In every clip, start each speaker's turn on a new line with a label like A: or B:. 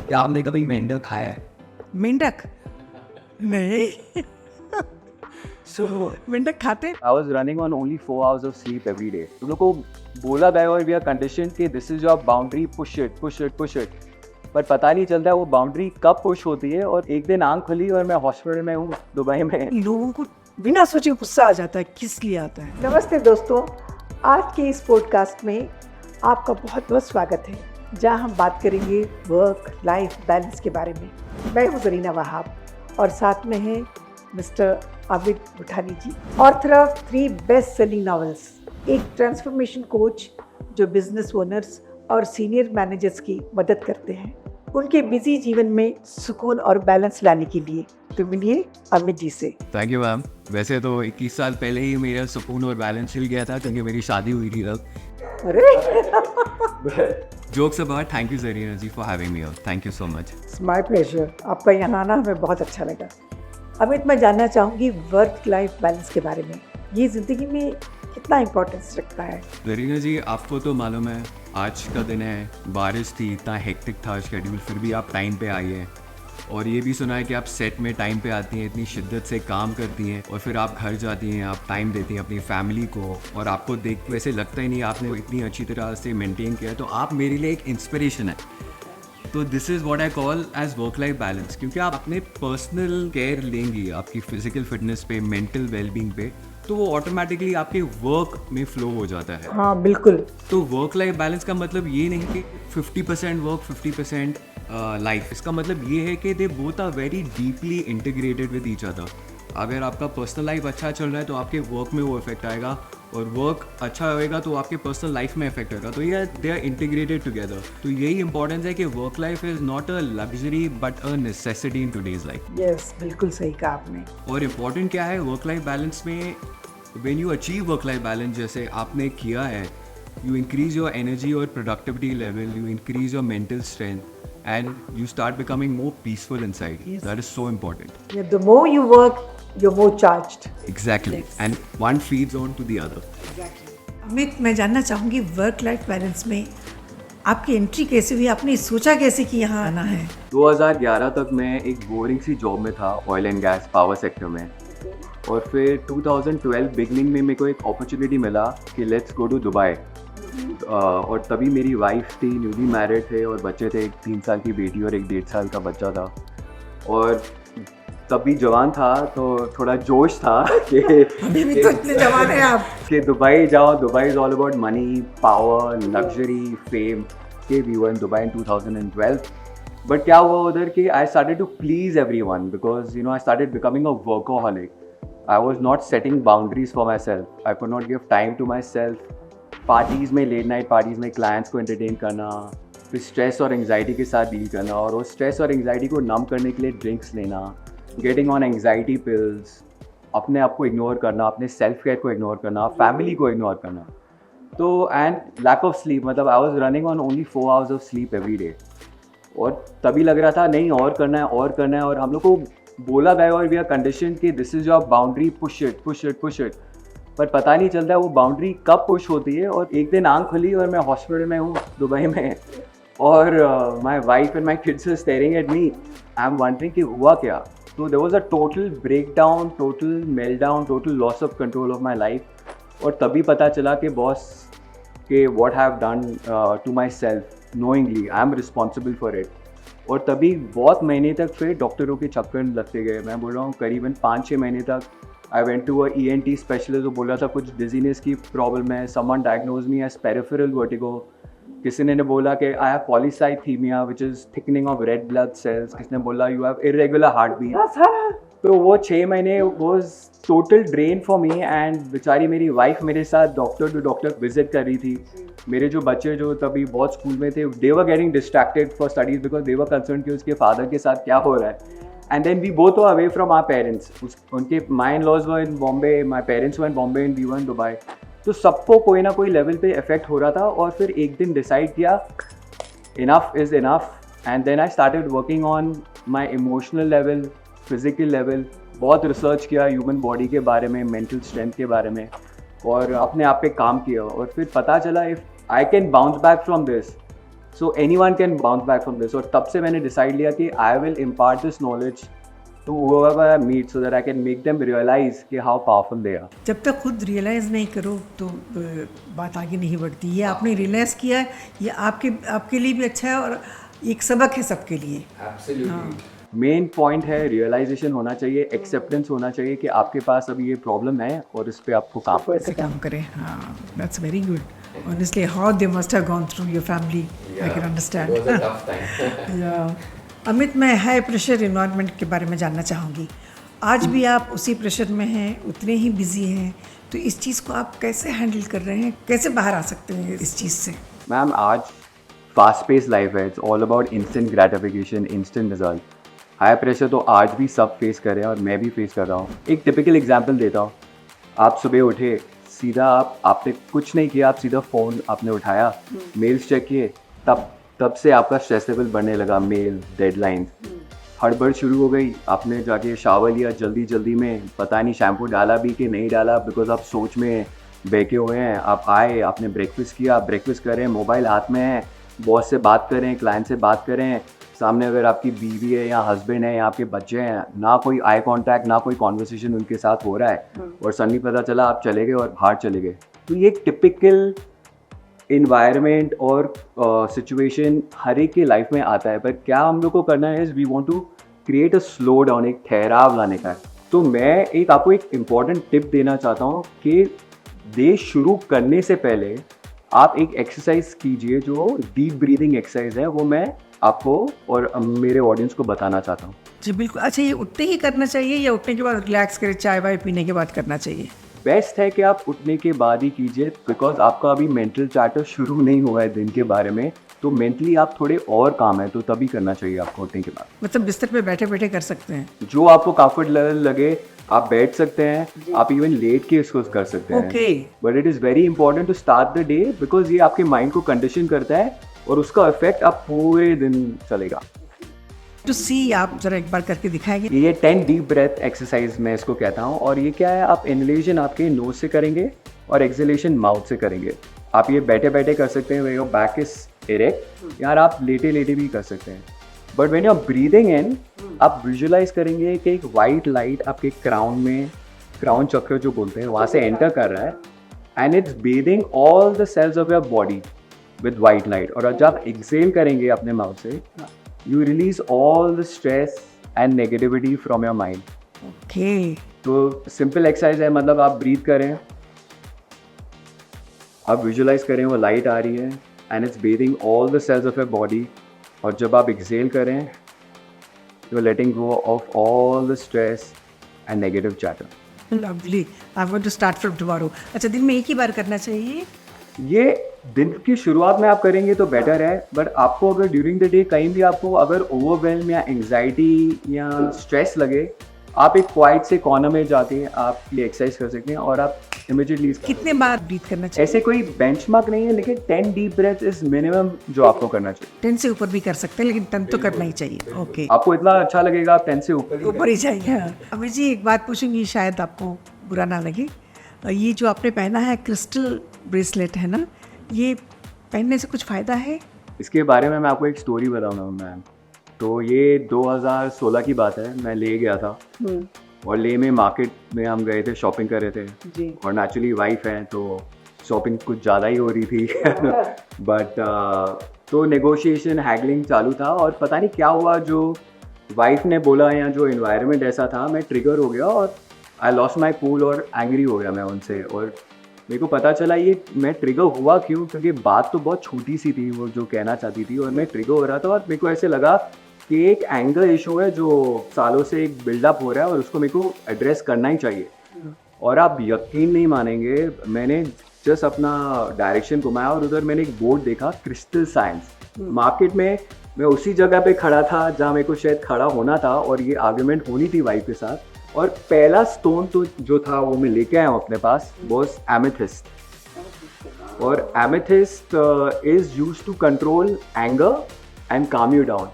A: क्या आपने कभी मेंढक खाया है?
B: मेंढक नहीं। मेंढक खाते
C: I was running on only 4 hours of sleep every day. तुम लोग को बोला गया और we are conditioned कि this is your boundary, push it, push it, push it. पर पता नहीं चलता वो बाउंड्री कब पुश होती है और एक दिन आंख खुली और मैं हॉस्पिटल में हूँ दुबई में।
B: लोगों को बिना सोचे गुस्सा आ जाता है, किस लिए आता है?
D: नमस्ते दोस्तों, आज के इस पॉडकास्ट में आपका बहुत बहुत स्वागत है, जहां हम बात करेंगे वर्क लाइफ बैलेंस के बारे में। मैं हूं जरीना वहाब और साथ में है mister Abid Buthani ji, author of 3 best selling novels, एक ट्रांसफॉर्मेशन कोच जो बिजनेस ओनर्स और सीनियर मैनेजर्स की मदद करते हैं उनके बिजी जीवन में सुकून और बैलेंस लाने के लिए। तो मिलिए अमित जी से।
A: Thank you ma'am. वैसे तो 21 साल पहले ही मेरा सुकून और बैलेंस हिल गया था क्योंकि मेरी शादी हुई थी तब।
D: अरे
A: jokes about, thank you Zarina ji for having me here. Thank you so much.
D: It's my pleasure. आपका यहाँ आना हमें बहुत अच्छा लगा। अमित, मैं जानना चाहूँगी वर्क लाइफ बैलेंस के बारे में। ये ज़िंदगी में कितना इम्पोर्टेंस रखता है?
A: जरीना जी, आपको तो मालूम है आज का दिन है, बारिश थी, इतना हेक्टिक था शेड्यूल, फिर भी आप टाइम पे आई हैं। और ये भी सुना है कि आप सेट में टाइम पे आती हैं, इतनी शिद्दत से काम करती हैं और फिर आप घर जाती हैं, आप टाइम देती हैं अपनी फैमिली को और आपको देख के वैसे लगता ही नहीं आपने इतनी अच्छी तरह से मेंटेन किया। तो आप मेरे लिए एक इंस्पिरेशन है। तो this is what I call as work life balance, क्योंकि आप अपने पर्सनल केयर लेंगी आपकी फिजिकल फिटनेस पे, मेंटल वेलबींग पे, तो वो ऑटोमेटिकली आपके वर्क में फ्लो हो जाता है।
D: हाँ बिल्कुल।
A: तो वर्क लाइफ बैलेंस का मतलब ये नहीं कि 50% वर्क 50% लाइफ। इसका मतलब ये है कि they both are very deeply integrated with each other. अगर आपका पर्सनल लाइफ अच्छा चल रहा है तो आपके वर्क में वो इफेक्ट आएगा, और वर्क अच्छा होएगा तो आपके पर्सनल लाइफ में इफेक्ट होगा। तो ये दे आर इंटीग्रेटेड टुगेदर। तो यही इंपॉर्टेंस है कि work life is not a luxury but a necessity in today's life.
D: Yes, बिल्कुल सही कहा आपने।
A: और इम्पॉर्टेंट क्या है वर्क लाइफ बैलेंस में? When you achieve work life balance जैसे आपने किया है, you increase your energy or productivity level, you increase your mental strength, and you start becoming more peaceful inside.
D: Yes.
A: That is so important.
D: Yeah, the more you work, you're more charged.
A: Exactly.
D: Yes.
A: And one feeds on to the other.
B: Amit, मैं जानना चाहूँगी work life balance में आपकी entry कैसे हुई? आपने सोचा कैसे कि यहाँ आना है?
C: 2011 तक मैं एक बोरिंग सी जॉब में था, oil and gas power sector में। और फिर 2012 बिगनिंग में मेरे को एक अपॉर्चुनिटी मिला कि लेट्स गो टू दुबई। और तभी मेरी वाइफ थी, न्यूली मैरिड थे और बच्चे थे, एक 3 साल की बेटी और एक 1.5 साल का बच्चा था। और तभी जवान था तो थोड़ा जोश था कि
B: अभी भी तो इतने जवान हैं आप।
C: कि दुबई जाओ। Dubai is all about money, power, luxury, fame. के we were in Dubai in 2012। But क्या हुआ उधर कि I started to please everyone because I started becoming a workaholic. I was not setting boundaries for myself. I could not give time to myself. Parties में, late night parties में clients को entertain करना, फिर stress और anxiety के साथ deal करना, और वो स्ट्रेस और एंग्जाइटी को नम करने के लिए ड्रिंक्स लेना, गेटिंग ऑन एंग्जाइटी पिल्स, अपने आप को इग्नोर करना, अपने सेल्फ केयर को इग्नोर करना, फैमिली को इग्नोर करना। तो एंड लैक ऑफ स्लीप, मतलब I was running on only 4 hours of sleep every day. और तभी लग रहा था नहीं और करना है और करना है, और हम लोग को बोला गया और वी आर कंडीशन कि this is your boundary, push it push it push it. पर पता नहीं चलता वो बाउंड्री कब पुश होती है। और एक दिन आंख खुली और मैं हॉस्पिटल में हूँ दुबई में, और my wife and my kids are staring at me. I am wondering कि हुआ क्या। तो there was a total breakdown, total meltdown, total loss of control of my life. और तभी पता चला कि बॉस के what have done to myself knowingly, I am responsible for it. और तभी बहुत महीने तक फिर डॉक्टरों के चक्कर लगते गए। मैं बोल रहा हूँ करीबन 5-6 महीने तक। I went to a ENT specialist, जो बोला था कुछ डिजीनेस की प्रॉब्लम है। Someone diagnose me as peripheral vertigo. किसी ने बोला कि I have polycythemia which is thickening of red blood cells. किसने बोला you have irregular heartbeat. तो वो 6 महीने was total drain for me. And बेचारी मेरी वाइफ मेरे साथ डॉक्टर टू डॉक्टर विजिट कर रही थी। मेरे जो बच्चे जो तभी बहुत स्कूल में थे, they were getting distracted for studies because they were concern कि उसके फादर के साथ क्या हो रहा है। And then we both were away from our parents. उनके my in laws were in Bombay, my parents were in Bombay and we were in Dubai. तो सबको कोई ना कोई लेवल पे इफेक्ट हो रहा था। और फिर एक दिन डिसाइड किया enough is enough. And then I started working on my emotional level, physical level. बहुत रिसर्च किया ह्यूमन बॉडी के बारे में, मेंटल स्ट्रेंथ के बारे में, और अपने आप पे काम किया। और फिर पता चला if I can bounce back from this so anyone can bounce back from this. और तब से मैंने डिसाइड लिया कि I will impart this knowledge to whoever I meet so that I can make them realize कि how powerful they are.
B: जब तक खुद रियलाइज़ नहीं करो तो बात आगे नहीं बढ़ती. ये आपने रियलाइज़ किया है, ये आपके लिए भी अच्छा है और एक सबक है सबके लिए.
C: मेन पॉइंट है रियलाइजेशन होना चाहिए, एक्सेप्टेंस होना चाहिए कि आपके पास अभी ये प्रॉब्लम है और इस पे आपको काम करना
B: ऐसे काम करें. हाँ, that's very good. Honestly, how they must have gone through your family, I can understand.
A: It was a tough time.
B: Yeah. Amit, मैं हाई प्रेशर इन्वायरमेंट के बारे में जानना चाहूँगी. आज भी आप उसी प्रेशर में हैं, उतने ही बिजी हैं, तो इस चीज़ को आप कैसे हैंडल कर रहे हैं, कैसे बाहर आ सकते हैं इस चीज़ से?
C: मैम, आज फास्ट पेस लाइफ है. It's all about instant gratification, instant result. High pressure तो आज भी सब फेस कर रहे हैं और मैं भी फेस कर रहा हूँ. एक टिपिकल एग्जांपल देता हूँ. आप सुबह उठे, सीधा आपने कुछ नहीं किया, आप सीधा फ़ोन आपने उठाया, मेल्स चेक किए, तब से आपका स्ट्रेस लेवल बढ़ने लगा. मेल, डेडलाइन, हड़बड़ शुरू हो गई. आपने जाके शावर लिया जल्दी में, पता नहीं शैम्पू डाला भी कि नहीं डाला, बिकॉज आप सोच में बहके हुए हैं. आप आए, आपने ब्रेकफास्ट किया, ब्रेकफास्ट करें, मोबाइल हाथ में है, बॉस से बात करें, क्लाइंट से बात करें, सामने अगर आपकी बीवी है या हस्बैंड है या आपके बच्चे हैं, ना कोई आई कांटेक्ट, ना कोई कॉन्वर्सेशन उनके साथ हो रहा है, और सडनली पता चला आप चले गए और बाहर चले गए. तो ये एक टिपिकल इन्वायरमेंट और सिचुएशन हर एक की लाइफ में आता है. पर क्या हम लोग को करना है, we want to create a slow down, एक ठहराव लाने का है. तो मैं आपको एक इम्पॉर्टेंट टिप देना चाहता हूँ कि डे शुरू करने से पहले आप एक एक्सरसाइज कीजिए जो डीप ब्रीदिंग एक्सरसाइज है. वो मैं आपको और मेरे ऑडियंस को बताना चाहता हूँ.
B: जी बिल्कुल. अच्छा, ये उठते ही करना चाहिए या उठने के बाद रिलैक्स करें, चाय वाय पीने के बाद करना चाहिए?
C: बेस्ट है कि आप उठने के बाद ही कीजिए, बिकॉज आपका अभी मेंटल चार्टर शुरू नहीं हुआ है दिन के बारे में, तो मेंटली आप थोड़े और काम है, तो तभी करना चाहिए आपको उठने के बाद.
B: मतलब बिस्तर पे बैठे बैठे कर सकते हैं?
C: जो आपको कंफर्ट लेवल लगे आप बैठ सकते हैं, आप इवन लेट के इसको कर सकते हैं.
B: Okay.
C: But it is very important to start the day, because ये आपके माइंड को कंडीशन करता है और उसका इफेक्ट आप पूरे दिन चलेगा.
B: टू सी, आप जरा एक बार करके दिखाएंगे?
C: ये 10 डीप ब्रेथ एक्सरसाइज मैं इसको कहता हूँ. और ये क्या है, आप इनहेलेशन आपके नोज से करेंगे और एक्सहेलेशन माउथ से करेंगे. आप ये बैठे बैठे कर सकते हैं, योर बैक इज इरेक्ट, यार आप लेटे लेटे भी कर सकते हैं. But when you are breathing in, आप विजुअलाइज करेंगे कि एक वाइट लाइट आपके क्राउन में, क्राउन चक्र जो बोलते हैं, वहाँ से एंटर कर रहा है, and it's bathing all the cells of your body with white light. और जब आप एक्सहेल करेंगे अपने माउथ से, you release all the stress and negativity from your mind.
B: Okay.
C: तो सिंपल एक्सरसाइज है, मतलब आप ब्रीथ करें, आप विजुअलाइज करें वो लाइट आ रही है and it's bathing all the cells of your body. और जब आप एक्सहेल करें, you are letting go of all the stress and negative chatter.
B: Lovely. I want to start from tomorrow. अच्छा, दिन में एक ही बार करना चाहिए?
C: ये दिन की शुरुआत में आप करेंगे तो बेटर है. बट आपको अगर ड्यूरिंग द डे कहीं भी आपको अगर ओवरवेल्म या एंग्जाइटी या स्ट्रेस लगे, आप एक क्वाइट से कॉर्नर में जाके आप ये एक्सरसाइज कर सकते हैं और आप इमीडिएटली.
B: कितने बार ब्रीथ करना चाहिए?
C: ऐसे कोई बेंचमार्क नहीं है, लेकिन 10 डीप ब्रेथ इज मिनिमम जो आपको करना चाहिए.
B: 10 से ऊपर भी कर सकते हैं, लेकिन 10 तो करना ही चाहिए. ओके.
C: आपको इतना अच्छा लगेगा, आप 10 से ऊपर
B: ही चाहिए. अमित जी, एक बात पूछूंगी, शायद आपको बुरा ना लगे. ये जो आपने पहना है क्रिस्टल ब्रेसलेट है ना, ये पहनने से कुछ फ़ायदा है?
C: इसके बारे में मैं आपको एक स्टोरी बताऊंगा मैम. तो ये 2016 की बात है. मैं ले गया था और ले में मार्केट में हम गए थे, शॉपिंग कर रहे थे
D: जी.
C: और नेचुरली वाइफ है तो शॉपिंग कुछ ज़्यादा ही हो रही थी. बट तो नेगोशिएशन, हैगलिंग चालू था और पता नहीं क्या हुआ, जो वाइफ ने बोला या जो इन्वायरमेंट ऐसा था, मैं ट्रिगर हो गया और आई लॉस्ट माई कूल और एंग्री हो गया मैं उनसे. और मेरे को पता चला ये मैं ट्रिगर हुआ क्यों, क्योंकि बात तो बहुत छोटी सी थी वो जो कहना चाहती थी, और मैं ट्रिगर हो रहा था और मेरे को ऐसे लगा कि एक एंगर इशू है जो सालों से एक बिल्डअप हो रहा है और उसको मेरे को एड्रेस करना ही चाहिए. और आप यकीन नहीं मानेंगे, मैंने जस्ट अपना डायरेक्शन घुमाया और उधर मैंने एक बोर्ड देखा, क्रिस्टल साइंस. मार्केट में मैं उसी जगह पे खड़ा था जहाँ मेरे को शायद खड़ा होना था और ये आर्ग्यूमेंट होनी थी वाइफ के साथ. और पहला स्टोन तो जो था वो मैं लेके आया हूँ अपने पास, वॉज एमेथिस्ट. और amethyst is used to control anger and calm you down.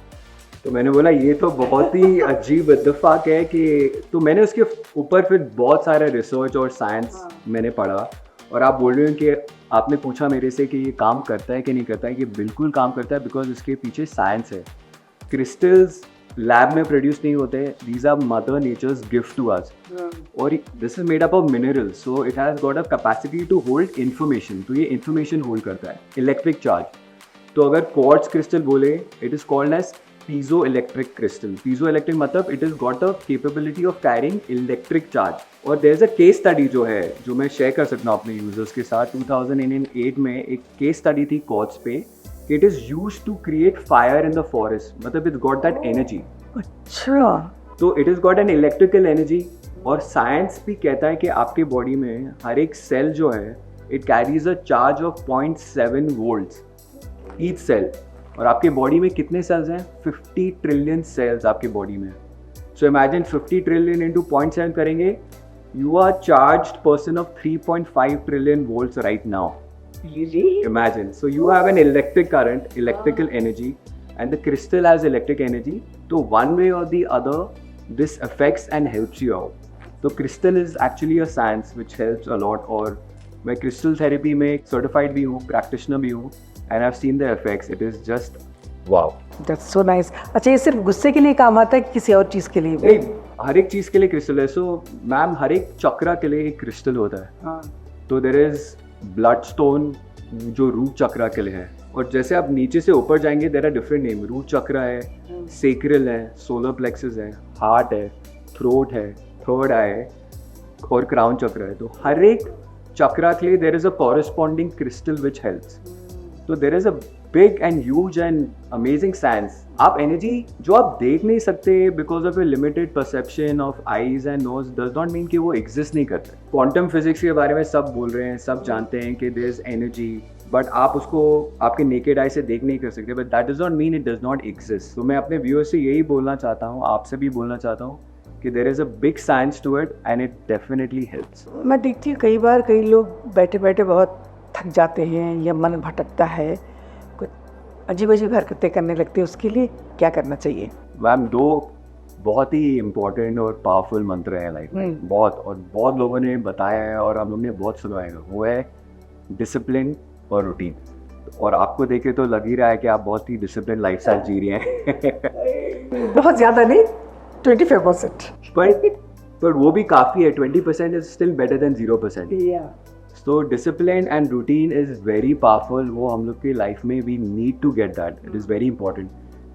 C: तो मैंने बोला ये तो बहुत ही अजीब इत्तेफाक है कि, तो मैंने उसके ऊपर फिर बहुत सारे रिसर्च और साइंस मैंने पढ़ा. और आप बोल रहे हो कि आपने पूछा मेरे से कि ये काम करता है कि नहीं करता है, ये बिल्कुल काम करता है बिकॉज इसके पीछे साइंस है. क्रिस्टल्स लैब में प्रोड्यूस नहीं होते, these are mother nature's gift to us. और this is made up of minerals, so it has got a capacity to hold information. तो ये इन्फॉर्मेशन होल्ड करता है, इलेक्ट्रिक चार्ज. तो अगर क्वार्ट्ज क्रिस्टल बोले, it is called as piezo electric crystal. Piezo electric मतलब it is got a capability of carrying electric charge. और there is a case study जो है, जो मैं शेयर कर सकता हूँ अपने यूजर्स के साथ. 2008 में एक केस स्टडी थी क्वार्ट्ज पे. It is use to create fire in the forest, मतलब इट्स गॉट दैट एनर्जी.
D: अच्छा,
C: तो it is got an electrical energy. और साइंस भी कहता है कि आपके बॉडी में हर एक सेल जो है, it carries a charge of 0.7 volts each cell. और आपके बॉडी में कितने सेल्स हैं? 50 ट्रिलियन सेल्स आपके बॉडी में. सो इमेजिन 50 ट्रिलियन इंटू 0.7 करेंगे, you are charged person of 3.5 trillion volts right now.
D: really?
C: Imagine. So you have an electric current, electrical energy, and the crystal has electric energy. So one way or the other, this affects and helps you out. So crystal is actually a science which helps a lot. और मैं crystal therapy में certified भी हूँ, practitioner भी हूँ, and I've seen the effects. It is just wow.
D: That's so nice. अच्छा, ये सिर्फ गुस्से के लिए काम आता है कि किसी और चीज़ के लिए भी?
C: नहीं, हर एक चीज़ के लिए क्रिस्टल है. सो मैम, हर एक चक्रा के लिए एक क्रिस्टल होता है.
D: हाँ.
C: तो देर इज ब्लड स्टोन जो रूट चक्रा के लिए है. और जैसे आप नीचे से ऊपर जाएंगे, there are different name. Root chakra है, सेक्रल है, सोलर प्लेक्सस है, हार्ट है, थ्रोट है, थर्ड आई है, और क्राउन चक्रा है. तो हर एक चक्रा के लिए there is a corresponding crystal which helps. तो there is a big and huge and amazing science. आप एनर्जी जो आप देख नहीं सकते because of a limited perception of eyes and nose, does not mean कि वो एग्जिस्ट नहीं करते. क्वांटम फिजिक्स के बारे में सब बोल रहे हैं, सब जानते हैं कि देयर इज एनर्जी, बट आप उसको आपके नेकेड आई से देख नहीं कर सकते. But that does not mean it does not exist. तो मैं अपने व्यूअर्स से यही बोलना चाहता हूँ, आपसे भी बोलना चाहता हूँ कि there is a big science to it and it definitely helps.
D: मैं देखती हूँ कई बार कई लोग बैठे बैठे बहुत थक जाते हैं या मन भटकता है, कुछ अजीब अजीब हरकतें करने लगते हैं, उसके लिए क्या करना चाहिए?
C: मैम, दो बहुत ही इम्पोर्टेंट और पावरफुल मंत्र हैं लाइफ में, बहुत, और बहुत लोगों ने बताया है और हम लोग ने बहुत सुना है. वो है डिसिप्लिन और रूटीन. और आपको देखे तो लग ही रहा है कि आप बहुत ही डिसिप्लिन लाइफस्टाइल जी रही हैं.
D: बहुत ज़्यादा नहीं, 25%.
C: पर वो भी काफ़ी है. 20% is still better than 0%. So discipline and routine is very powerful. वो हम लोग की लाइफ में we need to get that. It is very important.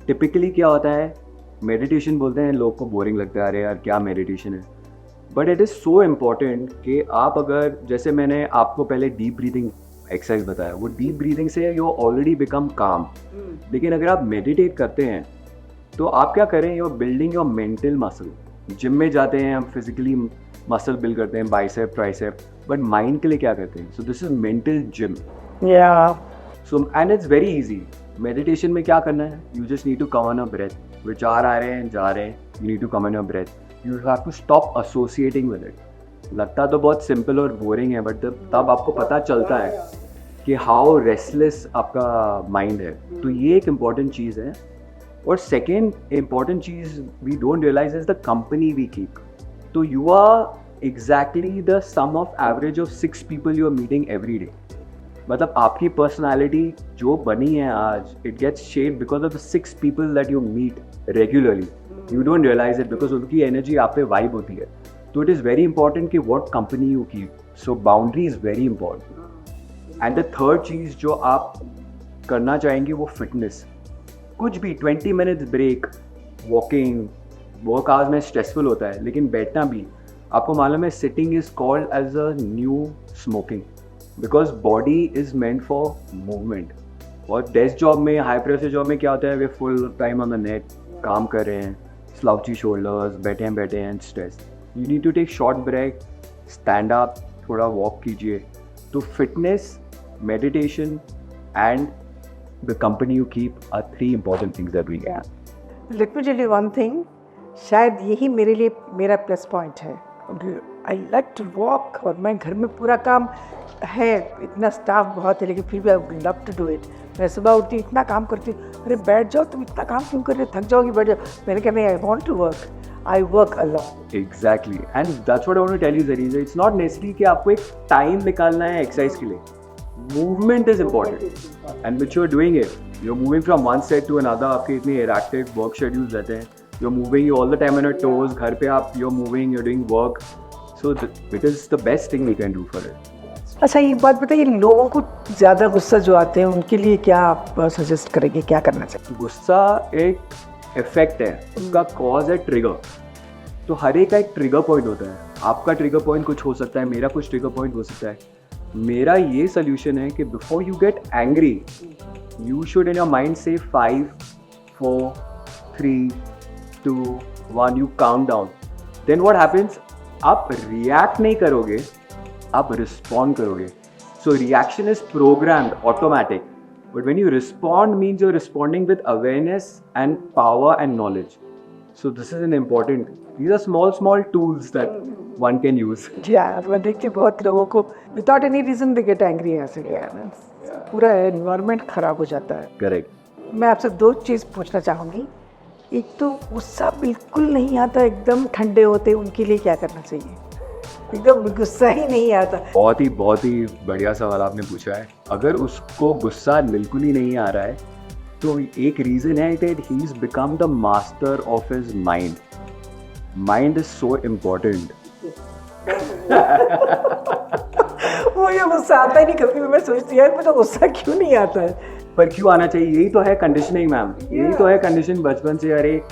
C: Typically क्या होता है, मेडिटेशन बोलते हैं, लोग को बोरिंग लगता है, अरे यार क्या मेडिटेशन है. But it is so important कि आप अगर, जैसे मैंने आपको पहले डीप ब्रीदिंग एक्सरसाइज बताया, वो डीप ब्रीदिंग से यू ऑलरेडी बिकम काम. लेकिन अगर आप मेडिटेट करते हैं तो आप क्या करें, you are building your mental muscle. Gym में जाते हैं, हम फिजिकली मसल बिल्ड करते हैं, बाइसेप, ट्राइसेप, बट माइंड के लिए क्या करते हैं? So this is mental gym. So and it's very easy. Meditation में क्या करना है, you just need to come on a breath. विचार आ रहे हैं, जा रहे हैं, you need to come on a breath. You have to stop associating with it. लगता तो बहुत सिंपल और बोरिंग है, बट तब आपको पता चलता है कि हाउ रेस्टलेस आपका माइंड है. तो ये एक इम्पॉर्टेंट चीज़ है. और सेकेंड इम्पॉर्टेंट चीज़ we don't realise is the company we keep. तो you are exactly the sum of average of 6 people you are meeting every day. मतलब आपकी पर्सनालिटी जो बनी है आज, it gets shaped because of the 6 people that you meet regularly. You don't realize it because उनकी energy आप पे vibe होती है. तो it is very important कि what company you keep. So boundary is very important. And the third चीज़ जो आप करना चाहेंगे वो फिटनेस. कुछ भी 20 minutes break, walking, work hours में स्ट्रेसफुल होता है, लेकिन बैठना भी. आपको मालूम है, sitting is called as a new smoking because body is meant for movement. और डेस्क जॉब में, हाई प्रेशर जॉब में क्या होता है, वे full time on the net काम कर रहे हैं, स्लाउची शोल्डर्स, बैठे हैं stress. You need to take short break, stand up, थोड़ा वॉक कीजिए. तो fitness, meditation and the company you keep our 3 important things that we have.
D: Let me tell you one thing, शायद यही मेरे लिए मेरा प्लस पॉइंट है. I like to walk. और मैं घर में पूरा काम है, इतना स्टाफ बहुत है, लेकिन फिर भी I would love to do it. मैं सुबह उठती इतना काम करती हूँ, अरे बैठ जाओ, तुम इतना काम क्यों कर रहे हो, थक जाओगी, बैठ जाओ. मैंने कहा नहीं, I want to work, I work a lot.
C: Exactly. And that's what I want to tell you, Zariza. It's not necessary कि आपको एक टाइम निकालना है एक्सरसाइज के लिए. movement is important, and which you're doing it. You're moving from one set to another. आपके इतने erratic work schedules रहते हैं. You're moving you all the time on your toes. घर पे आप you're moving, you're doing work. So it is the best thing we can do for it.
D: अच्छा, एक बात बताइए, लोगों को ज़्यादा गुस्सा जो आते हैं उनके लिए क्या आप सजेस्ट करेंगे, क्या करना चाहिए?
C: गुस्सा एक इफेक्ट है, उसका कॉज है ट्रिगर. तो हर एक का एक ट्रिगर पॉइंट होता है. आपका ट्रिगर पॉइंट कुछ हो सकता है, मेरा कुछ ट्रिगर पॉइंट हो सकता है. मेरा ये सोल्यूशन है कि before you get angry you should in your mind से 5 4 3 2 1, you count down. Then what happens, आप रिएक्ट नहीं करोगे, आप रिस्पॉन्ड करोगे. So reaction is programmed, automatic. But when you respond means you're responding with awareness and power and knowledge. So this is an important. These are small tools that one can use.
D: यार मैं देखती हूँ बहुत लोगों को without any reason they get angry ऐसे, पूरा environment खराब हो जाता है.
C: Correct.
D: मैं आपसे 2 चीज़ पूछना चाहूँगी. एक तो गुस्सा बिल्कुल नहीं आता, एकदम ठंडे होते, उनके लिए क्या करना चाहिए? एकदम गुस्सा ही नहीं आता.
C: बहुत ही बढ़िया सवाल आपने पूछा है. अगर उसको गुस्सा बिल्कुल ही नहीं आ रहा है तो एक रीज़न है that he's become the master of his mind. Mind is so important.
D: मुझे गुस्सा आता ही नहीं. कभी मैं सोचती यार मुझे गुस्सा क्यों नहीं आता है.
C: पर क्यों आना चाहिए? यही तो है कंडीशनिंग मैम. यही तो है कंडीशन बचपन से. अरे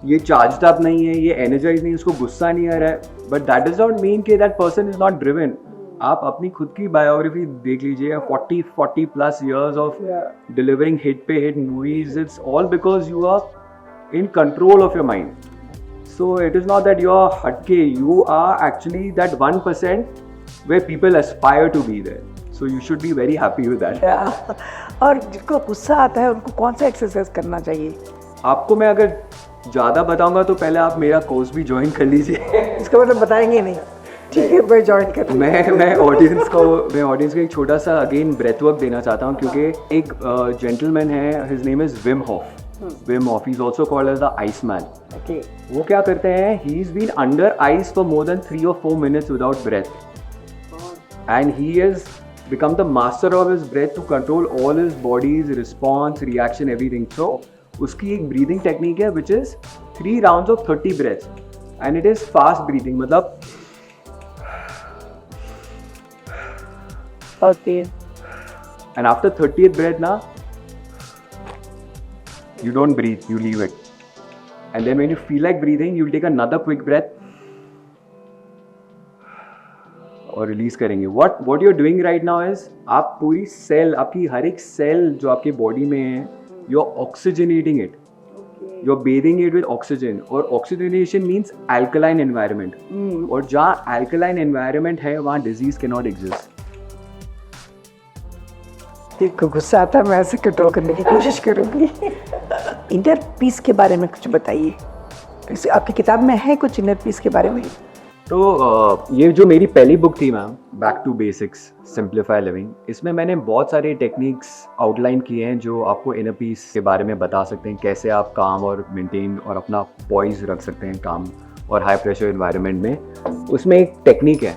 C: ये चार्ज अप नहीं है, ये एनर्जाइज नहीं, उसको गुस्सा नहीं आ रहा है. But that does not mean कि that person is not driven. आप अपनी खुद की बायोग्राफी देख लीजिए. 40 plus years of delivering hit पे hit movies. It's all because you are in control of your mind. So it is not that you are हटके. You are actually that 1% where people aspire to be there. So you should be very happy with that.
D: और जिनको गुस्सा आता है उनको कौन सा exercise करना चाहिए?
C: आपको मैं अगर ज़्यादा बताऊंगा तो पहले आप मेरा कोर्स भी ज्वाइन कर लीजिए.
D: इसका मतलब बताएंगे नहीं. ठीक है, मैं ज्वाइन कर.
C: मैं ऑडियंस को एक छोटा सा अगेन ब्रेथ वर्क देना चाहता हूँ, क्योंकि एक जेंटलमैन है, his name is Wim Hof. Wim Hof is also called as the ice man. वो क्या करते हैं, he is been under ice for more than 3 or 4 minutes without breath, and he is become the master of his breath to control all his body's response, reaction, everything. So उसकी एक breathing technique है which is 3 rounds of 30 breaths, and it is fast breathing. मतलब
D: okay.
C: And after 30th breath ना, you don't breathe, you leave it, and then when you feel like breathing, you'll take another quick breath और release करेंगे. What you are doing right now is, आप पूरी cell, आपकी हर एक cell जो आपके body में है, you are oxygenating it, you are bathing it with oxygen. और ऑक्सीजनेशन मीन्स अल्कलाइन एनवायरनमेंट. और जहाँ अल्कलाइन एनवायरनमेंट है वहाँ डिजीज कैन नॉट एग्जिस्ट.
D: देखो गुस्सा आता है, मैं ऐसे कंट्रोल करने की कोशिश करूँगी. इनर पीस के बारे में कुछ बताइए. आपकी किताब में है कुछ इनर पीस के बारे में?
C: तो ये जो मेरी पहली बुक थी ma'am, back to basics simplify living, इसमें मैंने बहुत सारे टेक्निक्स आउटलाइन किए हैं जो आपको इनर पीस के बारे में बता सकते हैं, कैसे आप काम और मेंटेन और अपना पॉइज रख सकते हैं काम और हाई प्रेशर एनवायरनमेंट में. उसमें एक टेक्निक है.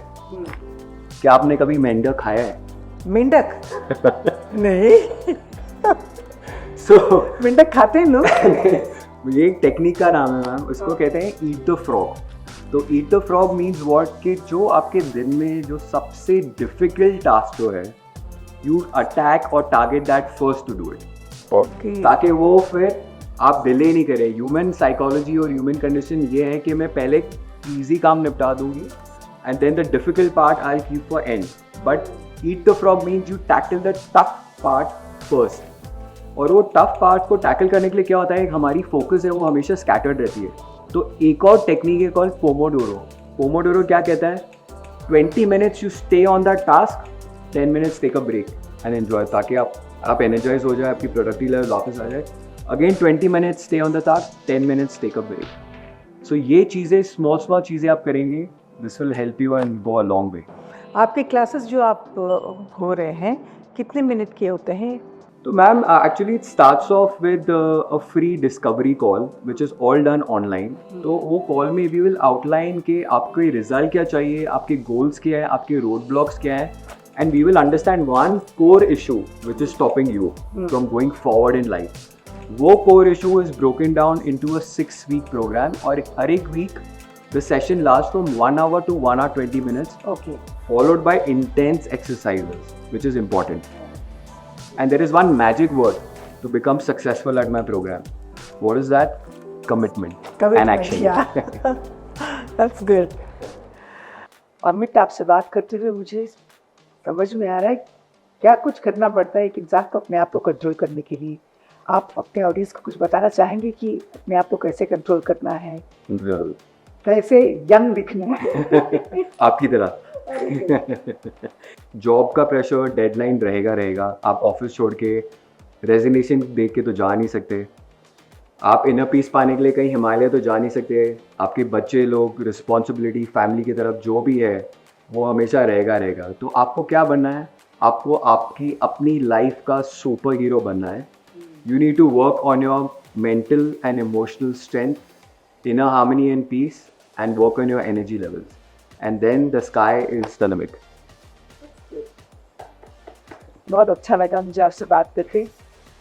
C: क्या आपने कभी मेंढक खाया है?
D: मेंढक? नहीं.
C: सो
D: मेंढक खाते हैं लोग?
C: ये एक टेक्निक का नाम है मैम, उसको कहते हैं ईट द फ्रॉग. तो eat the frog means what, कि जो आपके दिन में जो सबसे डिफिकल्ट टास्क जो है, यू अटैक और target that first to do it.
D: Okay.
C: ताकि वो फिर आप डिले नहीं करें. ह्यूमन साइकोलॉजी और ह्यूमन कंडीशन ये है कि मैं पहले ईजी काम निपटा दूंगी and then the difficult part I keep for end. But eat the frog means you tackle the tough part first. और वो टफ पार्ट को टैकल करने के लिए क्या होता है, हमारी फोकस है वो हमेशा स्कैटर्ड रहती है. तो एक और टेक्निक है कॉल्ड पोमोडोरो. पोमोडोरो क्या कहता है, 20 minutes you stay on the task, 10 minutes take a break and enjoy, ताकि आप एनर्जाइज हो जाए, आपकी प्रोडक्टिव लेवल वापस आ जाए. Again 20 minutes stay on the task, 10 minutes take a break. So ये चीज़ें स्मॉल चीज़ें आप करेंगे, this will help you and go a long way.
D: आपके क्लासेस जो आप हो रहे हैं कितने मिनट के होते हैं?
C: तो ma'am actually it starts of with a free discovery call which is all done online. तो वो कॉल में वी विल आउटलाइन के आपके रिजल्ट क्या चाहिए, आपके गोल्स क्या है, आपके रोड ब्लॉक्स क्या है, and we will understand one core issue which is stopping you from going forward in life. वो core issue is broken down into a 6-week program और हर एक week the session lasts from 1 hour to 1 hour 20 minutes
D: Okay.
C: followed by intense exercises, which is important. And there is one magic word to become successful at my program. What is that? Commitment and action.
D: Yeah. That's good. Amit, आपसे बात करते हुए मुझे समझ में आ रहा है क्या कुछ करना पड़ता है एक इंसान को अपने आप को कंट्रोल करने के लिए. आप अपने ऑडियंस को कुछ बताना चाहेंगे कि अपने आप को कैसे कंट्रोल करना है,
C: Well,
D: कैसे यंग दिखना है?
C: आपकी तरह जॉब का प्रेशर, डेडलाइन रहेगा. आप ऑफिस छोड़ के रेजिग्नेशन देख के तो जा नहीं सकते. आप इनर पीस पाने के लिए कहीं हिमालय तो जा नहीं सकते. आपके बच्चे लोग, रिस्पॉन्सिबिलिटी, फैमिली की तरफ जो भी है वो हमेशा रहेगा. तो आपको क्या बनना है? आपको आपकी अपनी लाइफ का सुपर हीरो बनना है. You need to work on your mental and emotional strength, inner harmony and peace, and work on your energy levels, and then the sky is the limit.
D: बहुत अच्छा लगा मुझे आपसे बात करके.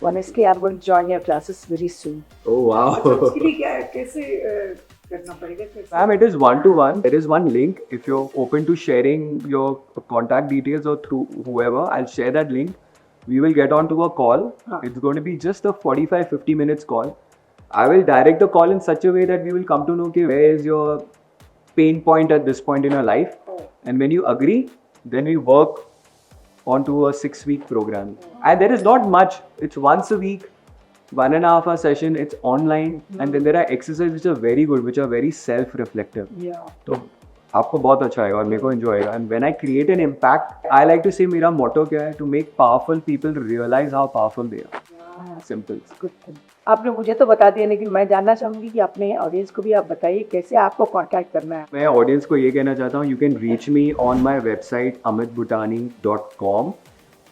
D: Honestly, I'm going to join your classes very soon.
C: Oh wow.
B: इसके लिए क्या कैसे करना पड़ेगा? कैसे?
C: Ma'am, it is 1-to-1. There is one link. If you're open to sharing your contact details or through whoever, I'll share that link. We will get on to a call. It's going to be just a 45-50 minutes call. I will direct the call in such a way that we will come to know okay, where is your pain point at this point in your life. And when you agree, then we work onto a 6-week program. And there is not much. It's once a week, 1.5 hour session. It's online. And then there are exercises which are very good, which are very self-reflective.
D: Yeah.
C: तो आपको बहुत अच्छा आएगा और मेरे को enjoy आएगा. And when I create an impact, I like to say मेरा motto क्या है? To make powerful people realize how powerful they are. Simple.
D: Good thing. आपने मुझे तो बता दिया, लेकिन मैं जानना चाहूँगी कि अपने ऑडियंस को भी आप बताइए कैसे आपको कांटेक्ट करना है.
C: मैं ऑडियंस को ये कहना चाहता हूँ, you can reach me on my website amitbhutani.com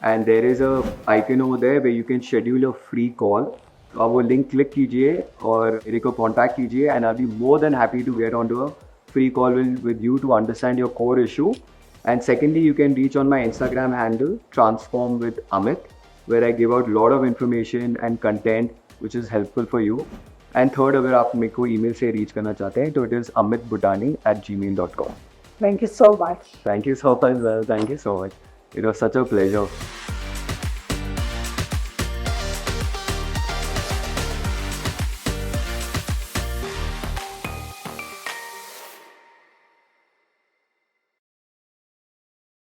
C: and there is a icon over there where you can schedule a free call. तो आप वो लिंक क्लिक कीजिए और मेरे को कॉन्टैक्ट कीजिए and I be more than happy to get on to a free call with you to understand your core issue. And secondly, you can reach on my Instagram handle transform with Amit, where I give out a lot of information and content which is helpful for you. And third, अगर आप मेरे को email से reach करना चाहते हैं तो it is amitbhutani@gmail.com.
D: Thank you so much.
C: Thank you so much. Well, thank you so much. It was such a pleasure.